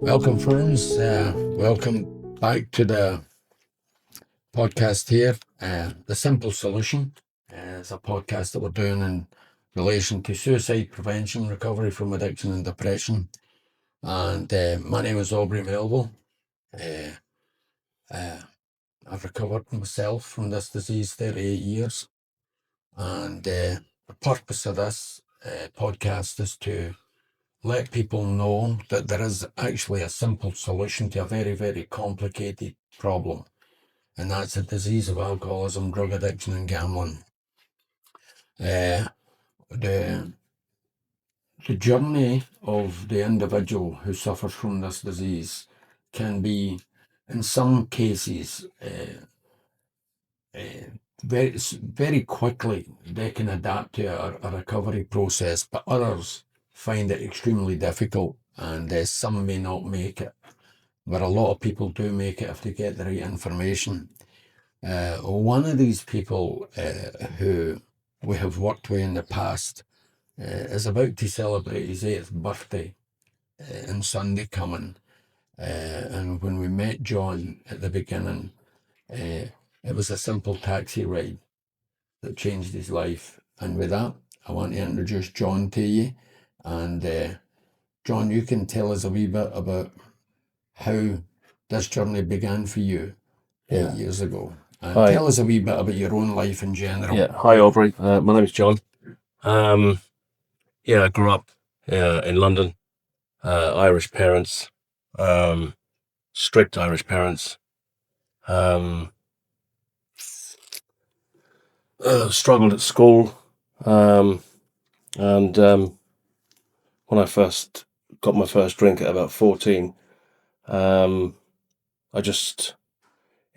Welcome, friends. Welcome back to the podcast here. The Simple Solution is a podcast that we're doing in relation to suicide prevention, recovery from addiction and depression. And my name is Aubrey Melville. Uh, uh, I've recovered myself from this disease 38 years. And the purpose of this podcast is to let people know that there is actually a simple solution to a very, very complicated problem, and that's the disease of alcoholism, drug addiction, and gambling. Uh, the, the journey of the individual who suffers from this disease can be, in some cases, very quickly they can adapt to a recovery process, but others find it extremely difficult, and some may not make it. But a lot of people do make it if they get the right information. One of these people who we have worked with in the past is about to celebrate his 8th birthday on Sunday coming. And when we met John at the beginning, it was a simple taxi ride that changed his life. And with that, I want to introduce John to you. And John, you can tell us a wee bit about how this journey began for you 8 years ago. And Hi. tell us a wee bit about your own life in general. Yeah. Hi, Aubrey. My name's John. I grew up in London. Irish parents, strict Irish parents. Struggled at school, and when I first got my first drink at about 14, it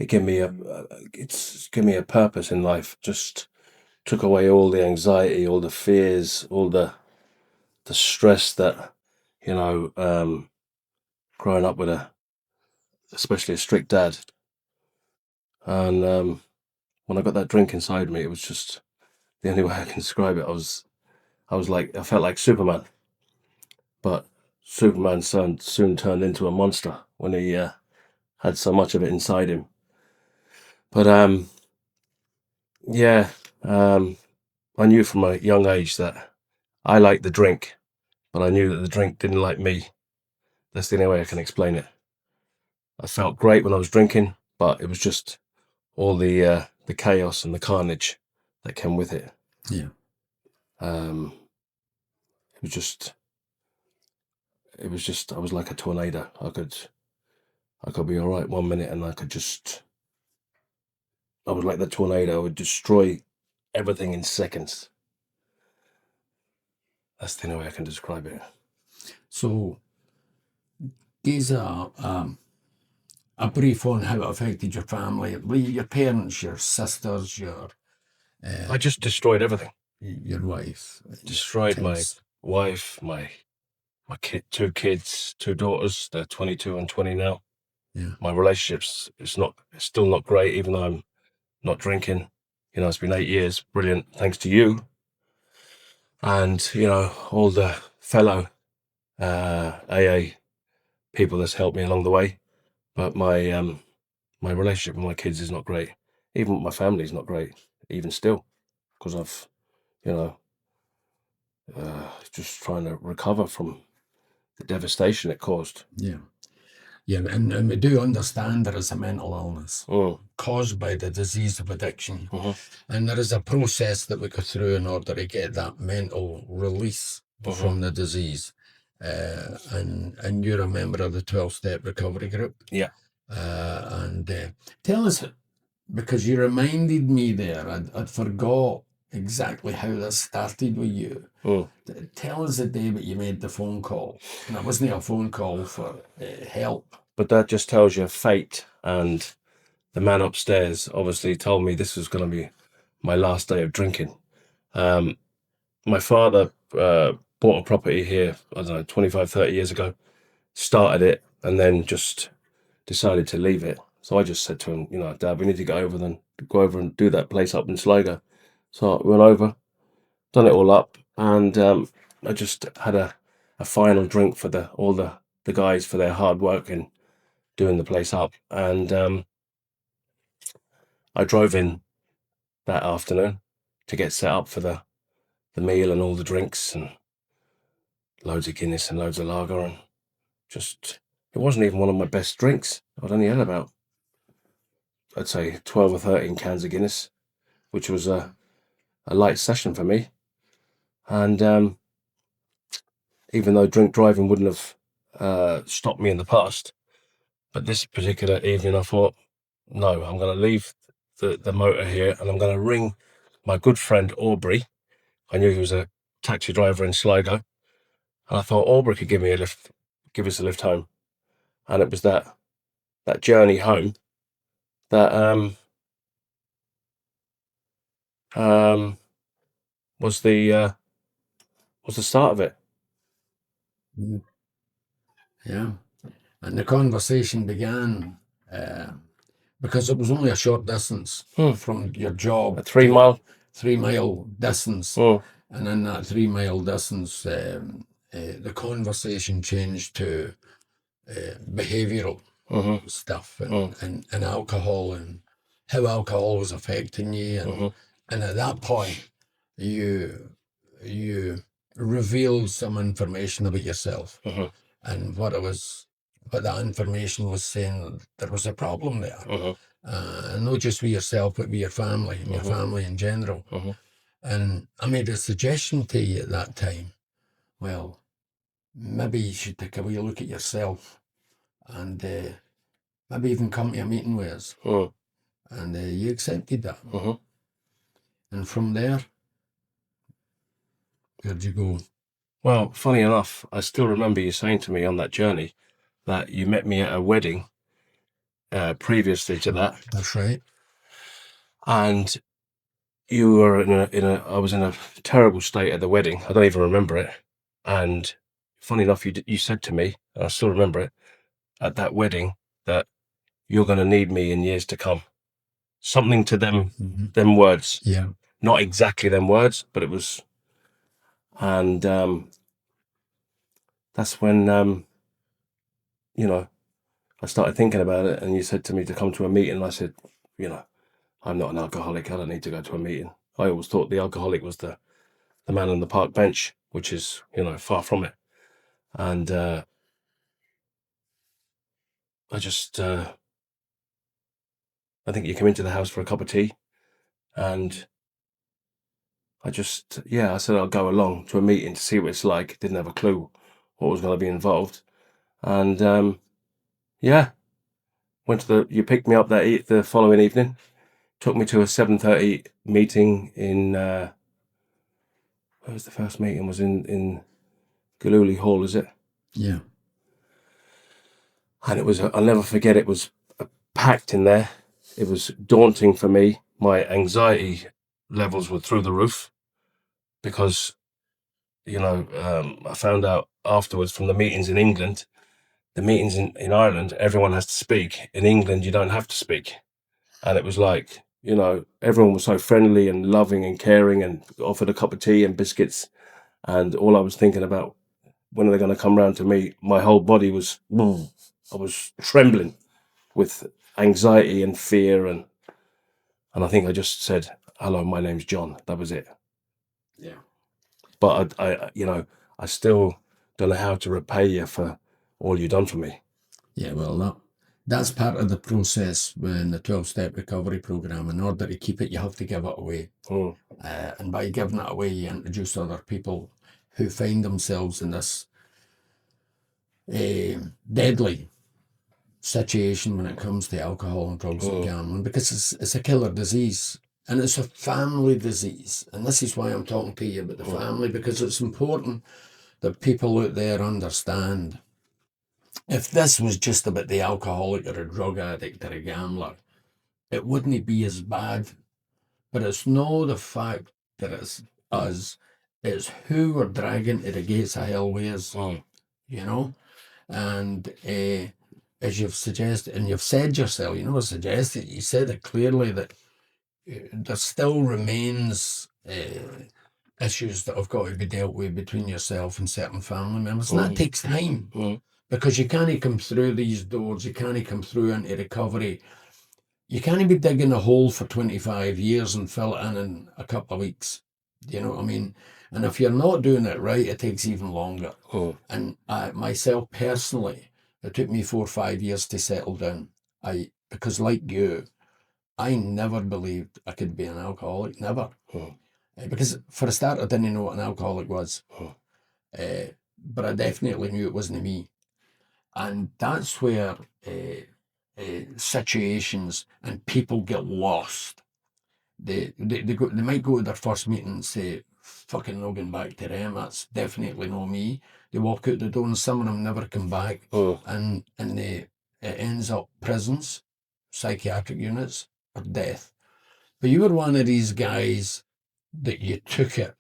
gave me a purpose in life. Just took away all the anxiety, all the fears, all the stress that, growing up with especially a strict dad. And when I got that drink inside me, it was just the only way I can describe it. I felt like Superman, but Superman soon turned into a monster when he had so much of it inside him. But I knew from a young age that I liked the drink, but I knew that the drink didn't like me. That's the only way I can explain it. I felt great when I was drinking, but it was just all the chaos and the carnage that came with it. Yeah. It was just I was like a tornado. I could be all right 1 minute, and I was like the tornado. I would destroy everything in seconds. That's the only way I can describe it. So, these are a brief on how it affected your family, your parents, your sisters, I just destroyed everything. your wife. Destroyed my wife, my kid, 2 kids, 2 daughters. They're 22 and 20 now. Yeah. My relationships, it's still not great, even though I'm not drinking. It's been 8 years. Brilliant. Thanks to you. And, all the fellow AA people that's helped me along the way. But my relationship with my kids is not great. Even with my family is not great, even still, because I've, just trying to recover from the devastation it caused. Yeah. Yeah, and we do understand there is a mental illness caused by the disease of addiction. And there is a process that we go through in order to get that mental release from the disease. And you're a member of the 12-step recovery group. Yeah. And tell us, because you reminded me there, I'd forgot exactly how this started with you. Tell us the day that you made the phone call. And it wasn't a phone call for help. But that just tells you fate. And the man upstairs obviously told me this was going to be my last day of drinking. My father bought a property here, I don't know, 25, 30 years ago, started it, and then just decided to leave it. So I just said to him, Dad, we need to go over and do that place up in Sligo. So we went over, done it all up, and I just had a final drink for all the the guys for their hard work in doing the place up. And I drove in that afternoon to get set up for the meal and all the drinks and loads of Guinness and loads of lager, and just, it wasn't even one of my best drinks. I'd only had about, I'd say 12 or 13 cans of Guinness, which was a light session for me. And even though drink driving wouldn't have stopped me in the past, but this particular evening I thought, no, I'm going to leave the motor here and I'm going to ring my good friend Aubrey. I knew he was a taxi driver in Sligo, and I thought Aubrey could give us a lift home. And it was that journey home that was the start of it. Yeah. And the conversation began because it was only a short distance from your job. A 3 mile. 3 mile distance. And in that 3 mile distance, the conversation changed to behavioural stuff and alcohol and how alcohol was affecting you. And at that point, you revealed some information about yourself. And what that information was saying, there was a problem there. Not just with yourself, but with your family and your family in general. And I made a suggestion to you at that time. Well, maybe you should take a wee look at yourself and maybe even come to a meeting with us. And you accepted that. And from there, where'd you go? Well, funny enough, I still remember you saying to me on that journey that you met me at a wedding previously to that. That's right. And you were I was in a terrible state at the wedding. I don't even remember it. And funny enough, you said to me, and I still remember it, at that wedding, that you're going to need me in years to come. Something to them words. Yeah. Not exactly them words, but it was. And that's when, I started thinking about it, and you said to me to come to a meeting, and I said, I'm not an alcoholic. I don't need to go to a meeting. I always thought the alcoholic was the man on the park bench, which is, far from it. And I think you come into the house for a cup of tea, and I said I'll go along to a meeting to see what it's like. Didn't have a clue what was going to be involved. And you picked me up the following evening, took me to a 7:30 meeting in, where was the first meeting? Was in Galooly Hall, is it? Yeah. And it was, I'll never forget, it was packed in there. It was daunting for me. My anxiety levels were through the roof because, I found out afterwards from the meetings in England, the meetings in Ireland, everyone has to speak. In England, you don't have to speak. And it was like, everyone was so friendly and loving and caring and offered a cup of tea and biscuits. And all I was thinking about, when are they going to come round to me? My whole body was, I was trembling with anxiety and fear. And I think I just said, hello, my name's John. That was it. Yeah. But I still don't know how to repay you for all you've done for me. Yeah, well, that's part of the process in the 12-step recovery program. In order to keep it, you have to give it away. And by giving it away, you introduce other people who find themselves in this deadly situation when it comes to alcohol and drugs and gambling, because it's a killer disease. And it's a family disease. And this is why I'm talking to you about the family, because it's important that people out there understand, if this was just about the alcoholic or a drug addict or a gambler, it wouldn't be as bad. But it's no the fact that it's us, it's who we're dragging to the gates of hell with us, And as you've suggested, and you've said yourself, you said it clearly, that there still remains issues that have got to be dealt with between yourself and certain family members. And that takes time. because you can't come through these doors, you can't come through into recovery. You can't be digging a hole for 25 years and fill it in a couple of weeks. Do you know what I mean? And if you're not doing it right, it takes even longer. And myself personally, it took me 4 or 5 years to settle down. Because like you, I never believed I could be an alcoholic, never. Because for a start, I didn't know what an alcoholic was. But I definitely knew it wasn't me. And that's where situations and people get lost. They might go to their first meeting and say, fucking no going back to them, that's definitely not me. They walk out the door and some of them never come back. And it ends up prisons, psychiatric units, or death. But you were one of these guys that you took it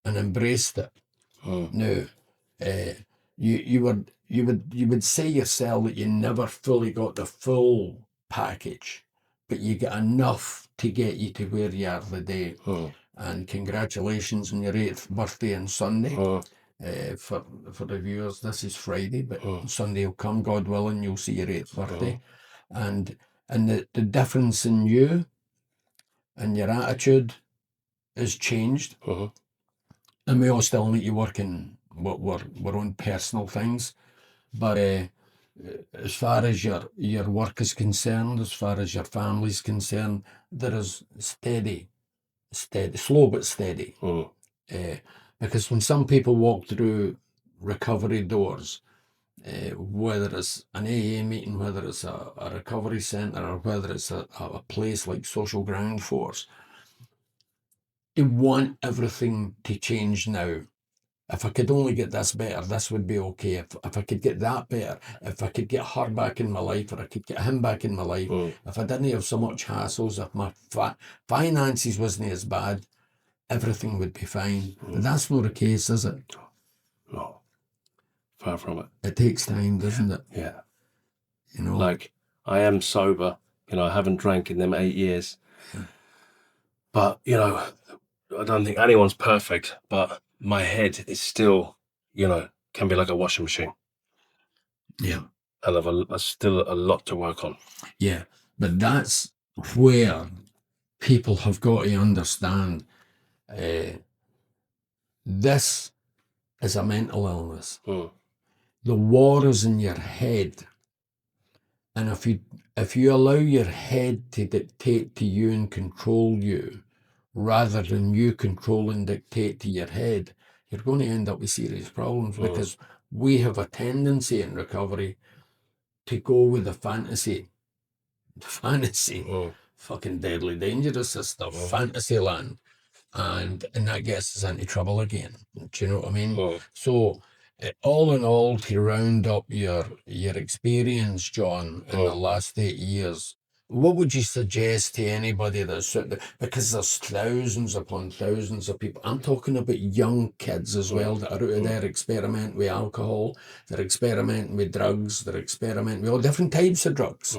and embraced it. Now, you would say yourself that you never fully got the full package, but you get enough to get you to where you are today. And congratulations on your 8th birthday on Sunday. For the viewers, this is Friday, but Sunday will come, God willing, you'll see your 8th birthday. And the difference in you and your attitude has changed. And we all still need to work in our own personal things. But as far as your work is concerned, as far as your family is concerned, there is steady, slow but steady. Because when some people walk through recovery doors, whether it's an AA meeting, whether it's a recovery centre, or whether it's a place like Social Ground Force, they want everything to change now. If I could only get this better, this would be okay. If I could get that better, if I could get her back in my life, or I could get him back in my life, if I didn't have so much hassles, if my finances wasn't as bad, everything would be fine. But that's not the case, is it? No, far from it. It takes time, doesn't it? Yeah. You know, like I am sober. I haven't drank in them 8 years. But I don't think anyone's perfect. But my head is still, can be like a washing machine. Yeah. And I've still a lot to work on. Yeah, but that's where people have got to understand this is a mental illness. The war is in your head. And if you allow your head to dictate to you and control you, rather than you control and dictate to your head, you're going to end up with serious problems, because we have a tendency in recovery to go with the fantasy. Fucking deadly dangerous stuff, fantasy land. And that gets us into trouble again. Do you know what I mean? So, all in all, to round up your experience, John, in the last 8 years, what would you suggest to anybody that's out there? Because there's thousands upon thousands of people. I'm talking about young kids as well that are out there experimenting with alcohol, they're experimenting with drugs, they're experimenting with all different types of drugs.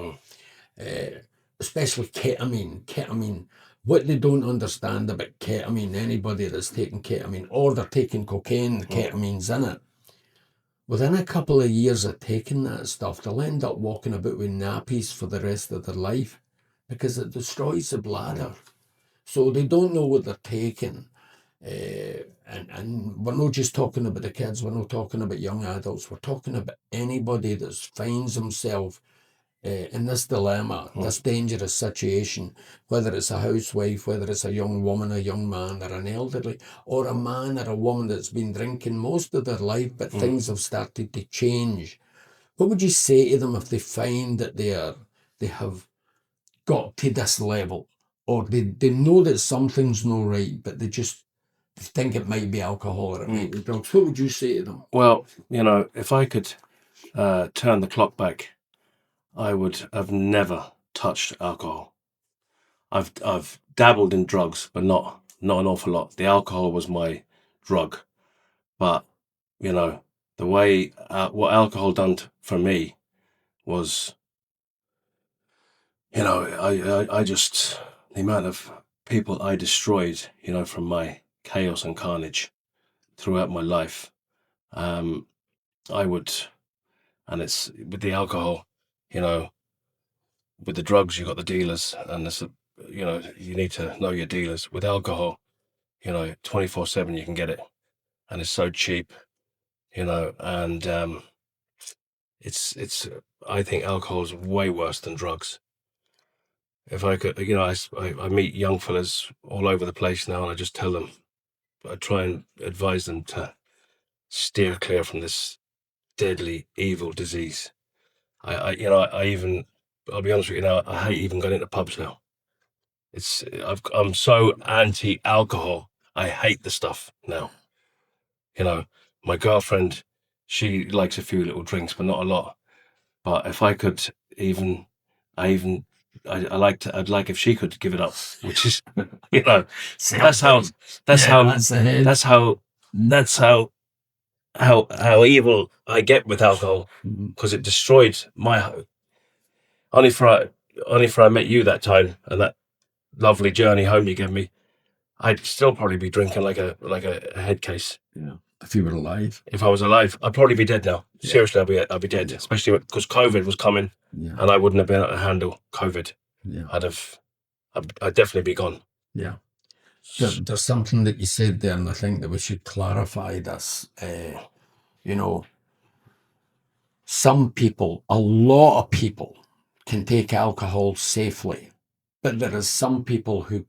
Especially ketamine. What they don't understand about ketamine, anybody that's taking ketamine, or they're taking cocaine, the ketamine's in it. Within a couple of years of taking that stuff, they'll end up walking about with nappies for the rest of their life, because it destroys the bladder. So they don't know what they're taking. And we're not just talking about the kids, we're not talking about young adults, we're talking about anybody that finds himself in this dilemma, this dangerous situation, whether it's a housewife, whether it's a young woman, a young man, or an elderly, or a man or a woman that's been drinking most of their life, but things have started to change. What would you say to them if they find that they have got to this level, or they know that something's not right, but they think it might be alcohol or it might be drugs? What would you say to them? Well, if I could turn the clock back, I would have never touched alcohol. I've dabbled in drugs, but not an awful lot. The alcohol was my drug. But, the way, what alcohol done for me was, I just, the amount of people I destroyed, from my chaos and carnage throughout my life. I would And it's with the alcohol, you know, with the drugs, you've got the dealers, and it's, you know, you need to know your dealers. With alcohol, you know, 24/7 you can get it, and it's so cheap, you know, and it's I think alcohol is way worse than drugs. If I could, you know, I meet young fellas all over the place now, and I just tell them, I try and advise them to steer clear from this deadly, evil disease. You know, I'll be honest with you now, I hate even going into pubs now. I'm so anti-alcohol. I hate the stuff now. You know, my girlfriend, she likes a few little drinks, but not a lot. But if I could I'd like if she could give it up, which is, you know, that's how evil I get with alcohol, because it destroyed my only for I met you that time, and that lovely journey home you gave me. I'd still probably be drinking like a head case. Yeah. If you were alive. If I was alive, I'd probably be dead now. Yeah. Seriously, I'd be dead, especially because COVID was coming, and I wouldn't have been able to handle COVID. Yeah. I'd definitely be gone. Yeah. There's something that you said there, and I think that we should clarify this. You know, some people, a lot of people, can take alcohol safely, but there is some people who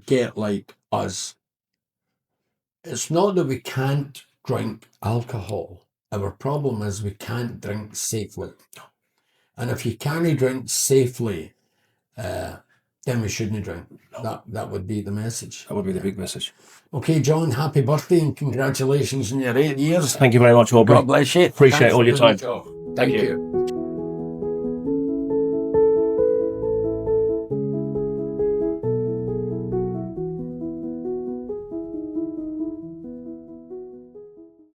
get like us. It's not that we can't drink alcohol. Our problem is we can't drink safely. And if you can't drink safely, then we shouldn't drink. That would be the message. That would be the big message. Okay, John, happy birthday and congratulations on your 8 years. Thank you very much, Aubrey. God bless you. Appreciate all your time. Thank you.